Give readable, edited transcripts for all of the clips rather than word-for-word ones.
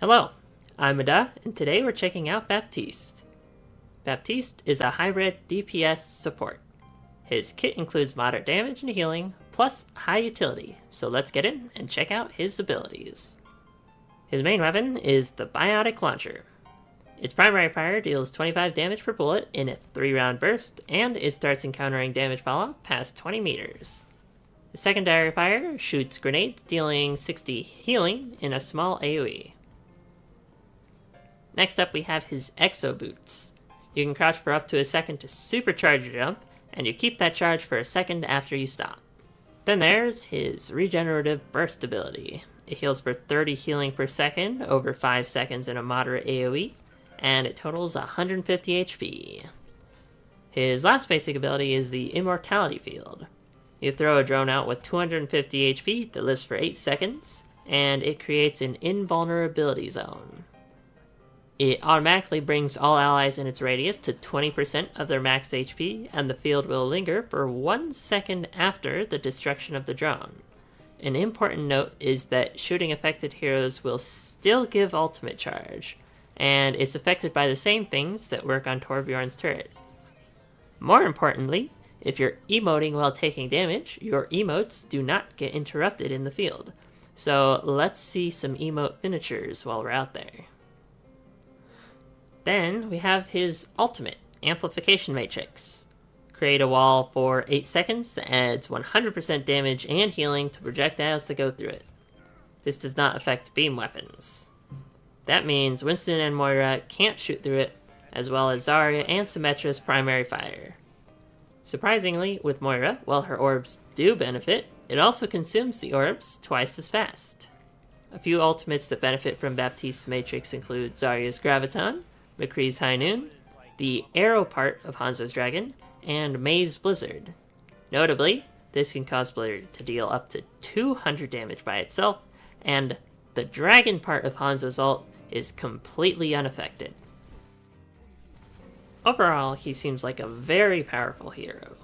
Hello, I'm Ada, and today we're checking out Baptiste. Baptiste is a hybrid DPS support. His kit includes moderate damage and healing, plus high utility, so let's get in and check out his abilities. His main weapon is the Biotic Launcher. Its primary fire deals 25 damage per bullet in a 3-round burst, and it starts encountering damage fallout past 20 meters. The secondary fire shoots grenades dealing 60 healing in a small AoE. Next up we have his Exo Boots. You can crouch for up to a second to supercharge your jump, and you keep that charge for a second after you stop. Then there's his Regenerative Burst ability. It heals for 30 healing per second over 5 seconds in a moderate AoE, and it totals 150 HP. His last basic ability is the Immortality Field. You throw a drone out with 250 HP that lives for 8 seconds, and it creates an invulnerability zone. It automatically brings all allies in its radius to 20% of their max HP, and the field will linger for 1 second after the destruction of the drone. An important note is that shooting affected heroes will still give ultimate charge, and it's affected by the same things that work on Torbjorn's turret. More importantly, if you're emoting while taking damage, your emotes do not get interrupted in the field. So let's see some emote finishers while we're out there. Then we have his ultimate, Amplification Matrix. Create a wall for 8 seconds that adds 100% damage and healing to projectiles that go through it. This does not affect beam weapons. That means Winston and Moira can't shoot through it, as well as Zarya and Symmetra's primary fire. Surprisingly, with Moira, while her orbs do benefit, it also consumes the orbs twice as fast. A few ultimates that benefit from Baptiste's Matrix include Zarya's Graviton, McCree's High Noon, the Arrow part of Hanzo's Dragon, and May's Blizzard. Notably, this can cause Blizzard to deal up to 200 damage by itself, and the Dragon part of Hanzo's ult is completely unaffected. Overall, he seems like a very powerful hero.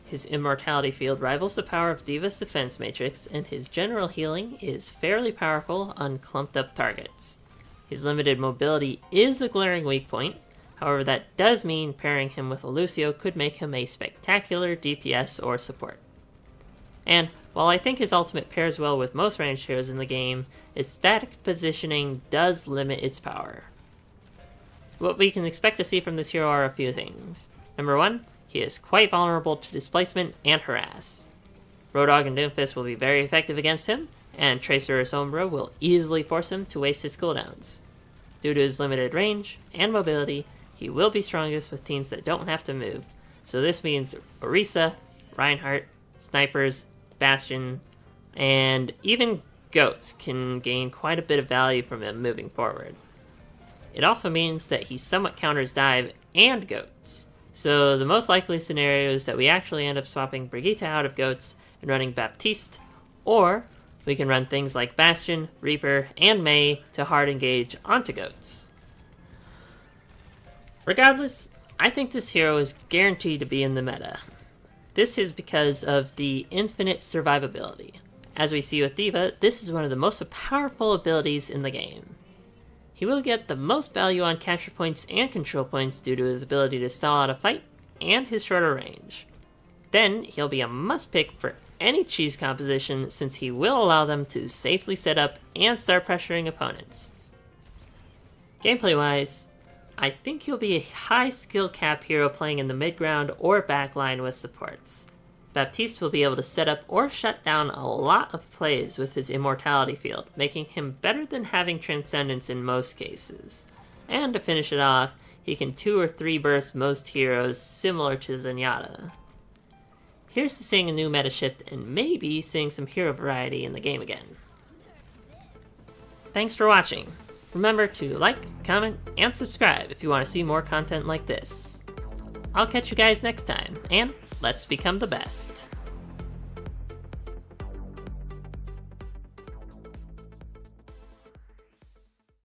His Immortality Field rivals the power of D.Va's Defense Matrix, and his general healing is fairly powerful on clumped up targets. His limited mobility is a glaring weak point, however that does mean pairing him with a Lucio could make him a spectacular DPS or support. And while I think his ultimate pairs well with most ranged heroes in the game, its static positioning does limit its power. What we can expect to see from this hero are a few things. Number 1, he is quite vulnerable to displacement and harass. Roadhog and Doomfist will be very effective against him, and Tracer or Sombra will easily force him to waste his cooldowns. Due to his limited range and mobility, he will be strongest with teams that don't have to move, so this means Orisa, Reinhardt, Snipers, Bastion, and even Goats can gain quite a bit of value from him moving forward. It also means that he somewhat counters Dive and Goats, so the most likely scenario is that we actually end up swapping Brigitte out of Goats and running Baptiste, or we can run things like Bastion, Reaper, and May to hard engage onto Goats. Regardless, I think this hero is guaranteed to be in the meta. This is because of the infinite survivability. As we see with D.Va, this is one of the most powerful abilities in the game. He will get the most value on capture points and control points due to his ability to stall out a fight and his shorter range. Then, he'll be a must-pick for any cheese composition since he will allow them to safely set up and start pressuring opponents. Gameplay-wise, I think he'll be a high skill cap hero playing in the mid-ground or backline with supports. Baptiste will be able to set up or shut down a lot of plays with his Immortality Field, making him better than having Transcendence in most cases. And to finish it off, he can 2 or 3 burst most heroes similar to Zenyatta. Here's to seeing a new meta shift and maybe seeing some hero variety in the game again. Thanks for watching. Remember to like, comment, and subscribe if you want to see more content like this. I'll catch you guys next time, and let's become the best.